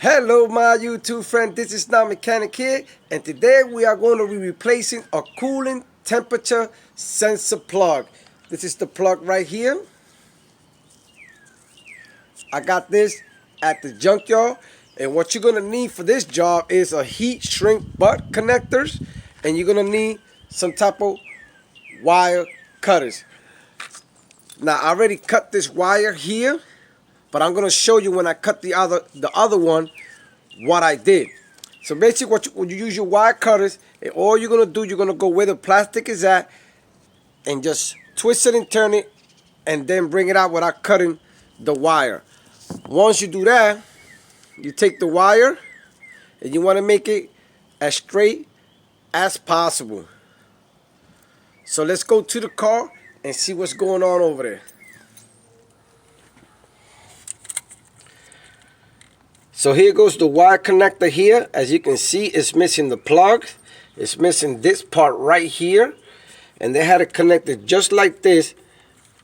Hello my YouTube friend, this is Not Mechanic here, and today we are going to be replacing a cooling temperature sensor plug. This is the plug right here. I got this at the junkyard, and what you're going to need for this job is a heat shrink butt connectors, and you're going to need some type of wire cutters. Now I already cut this wire here, but I'm going to show you when I cut the other one what I did. So basically when you use your wire cutters, and all you're going to do, you're going to go where the plastic is at and just twist it and turn it and then bring it out without cutting the wire. Once you do that, you take the wire and you want to make it as straight as possible. So let's go to the car and see what's going on over there. So here goes the wire connector here. As you can see, it's missing the plug. It's missing this part right here. And they had it connected just like this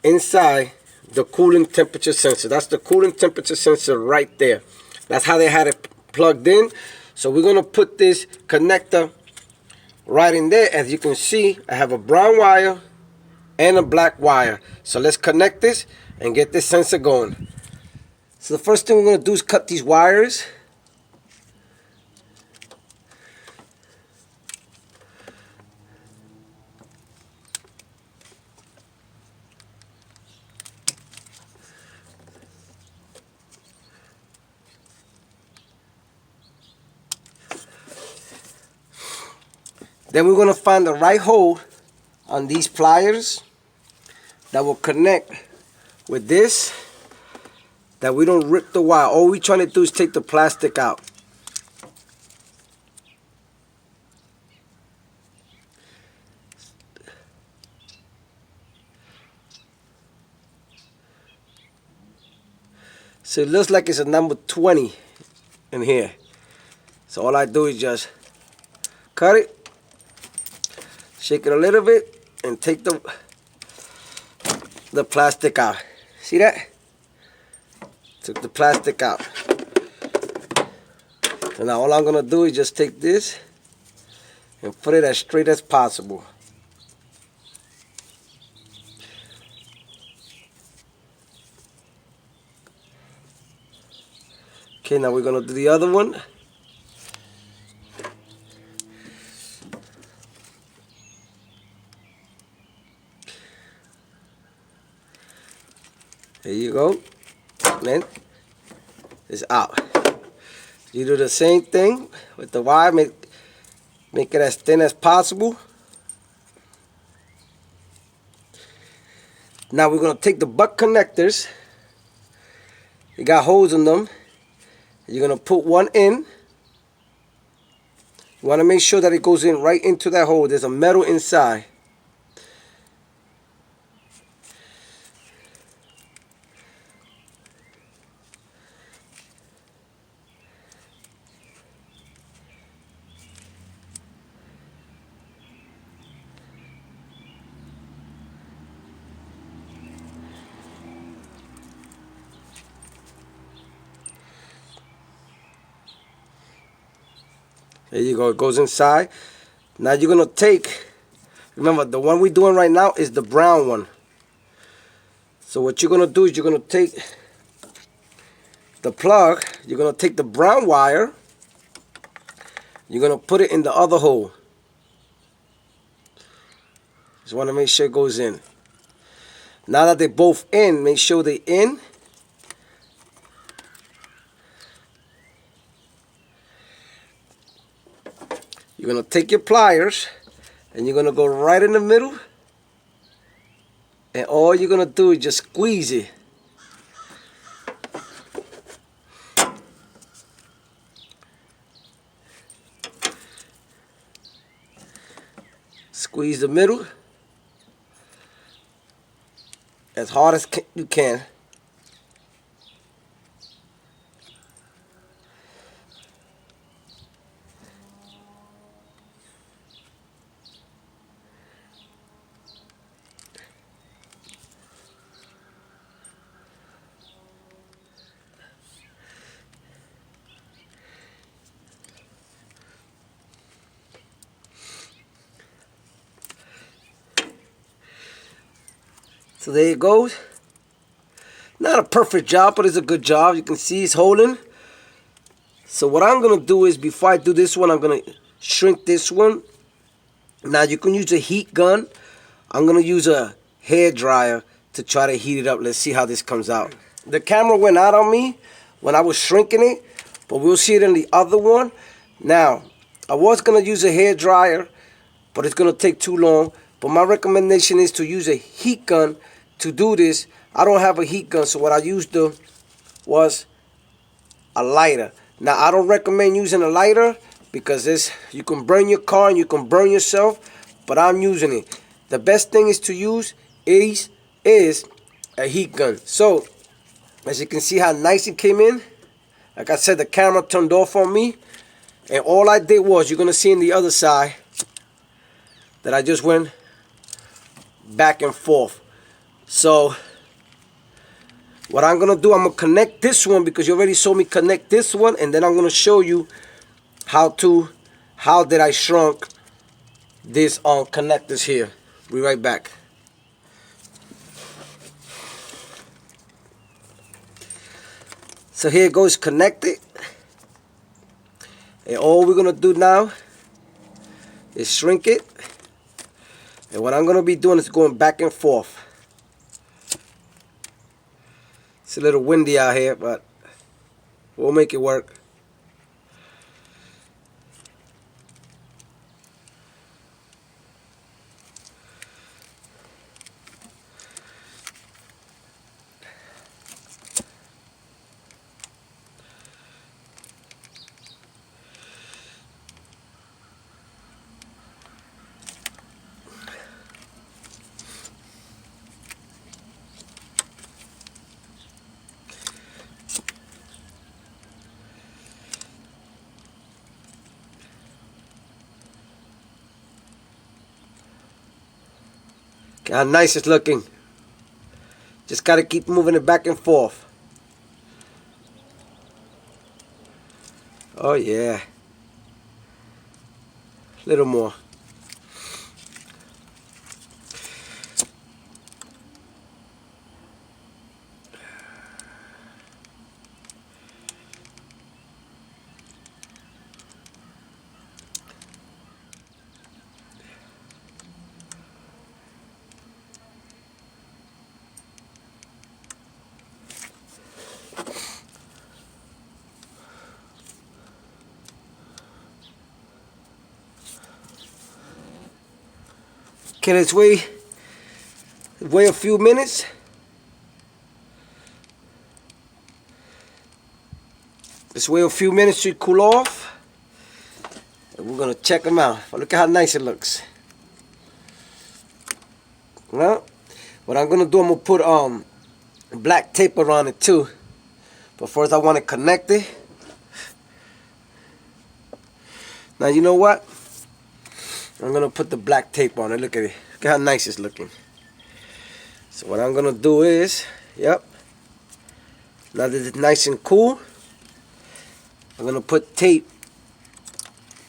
inside the cooling temperature sensor. That's the cooling temperature sensor right there. That's how they had it plugged in. So we're going to put this connector right in there. As you can see, I have a brown wire and a black wire. So let's connect this and get this sensor going. So the first thing we're going to do is cut these wires. Then we're going to find the right hole on these pliers that will connect with this, that we don't rip the wire. All we're trying to do is take the plastic out. So it looks like it's a number 20 in here. So all I do is just cut it, shake it a little bit, and take the plastic out. See that? Took the plastic out. So now all I'm going to do is just take this and put it as straight as possible. Okay, now we're going to do the other one. There you go. Then it's out. You do the same thing with the wire. Make it as thin as possible. Now we're going to take the butt connectors. You got holes in them. You're going to put one in. You want to make sure that it goes in right into that hole. There's a metal inside. There you go, it goes inside. Now you're going to take, remember the one we're doing right now is the brown one. So what you're going to do is you're going to take the plug, you're going to take the brown wire, you're going to put it in the other hole. Just want to make sure it goes in. Now that they're both in, make sure they're in. You're going to take your pliers and you're going to go right in the middle, and all you're going to do is just squeeze it. Squeeze the middle as hard as you can. So there it goes. Not a perfect job, but it's a good job. You can see it's holding. So what I'm going to do is, before I do this one, I'm going to shrink this one. Now you can use a heat gun. I'm going to use a hair dryer to try to heat it up. Let's see how this comes out. The camera went out on me when I was shrinking it, but we'll see it in the other one. Now, I was going to use a hair dryer, but it's going to take too long. But my recommendation is to use a heat gun to do this. I don't have a heat gun, so what I used was a lighter. Now, I don't recommend using a lighter because you can burn your car and you can burn yourself, but I'm using it. The best thing is to use is a heat gun. So, as you can see how nice it came in. Like I said, the camera turned off on me. And all I did was, you're going to see on the other side, that I just went back and forth. So, what I'm going to do, I'm going to connect this one because you already saw me connect this one. And then I'm going to show you how did I shrunk this on connectors here. Be right back. So here it goes connected. And all we're going to do now is shrink it. And what I'm going to be doing is going back and forth. It's a little windy out here, but we'll make it work. How nice it's looking. Just got to keep moving it back and forth. Oh yeah. A little more. Okay, let's wait a few minutes. Let's wait a few minutes to cool off. And we're gonna check them out. Look at how nice it looks. Well, what I'm gonna do, I'm gonna put black tape around it too. But first I want to connect it. Now you know what? I'm going to put the black tape on it. Look at it. Look at how nice it's looking. So what I'm going to do is, now that it's nice and cool, I'm going to put tape,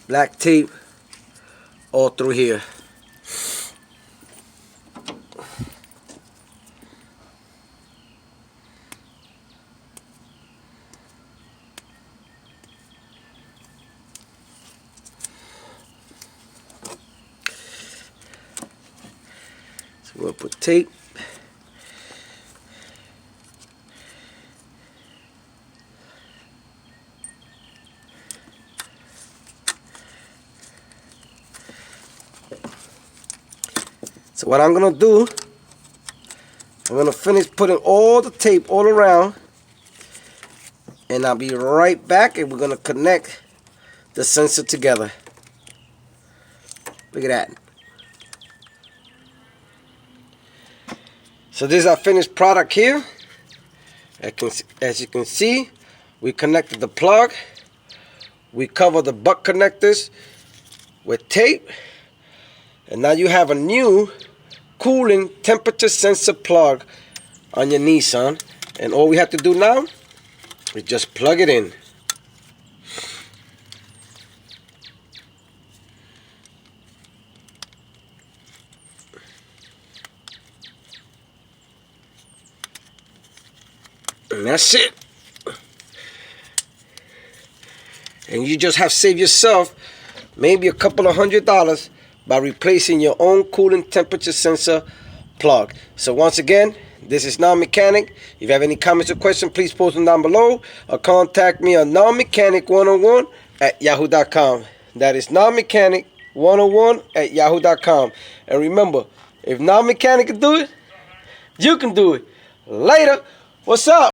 black tape, all through here. We'll put tape. So what I'm going to do, I'm going to finish putting all the tape all around. And I'll be right back and we're going to connect the sensor together. Look at that. So this is our finished product here. As you can see, we connected the plug. We cover the butt connectors with tape. And now you have a new cooling temperature sensor plug on your Nissan. And all we have to do now is just plug it in. And that's it. And you just have saved yourself maybe a couple of $100 by replacing your own coolant temperature sensor plug. So once again, this is Non-Mechanic. If you have any comments or questions, please post them down below or contact me on nonmechanic101@yahoo.com. That is nonmechanic101@yahoo.com. And remember, if Non-Mechanic can do it, you can do it. Later. What's up?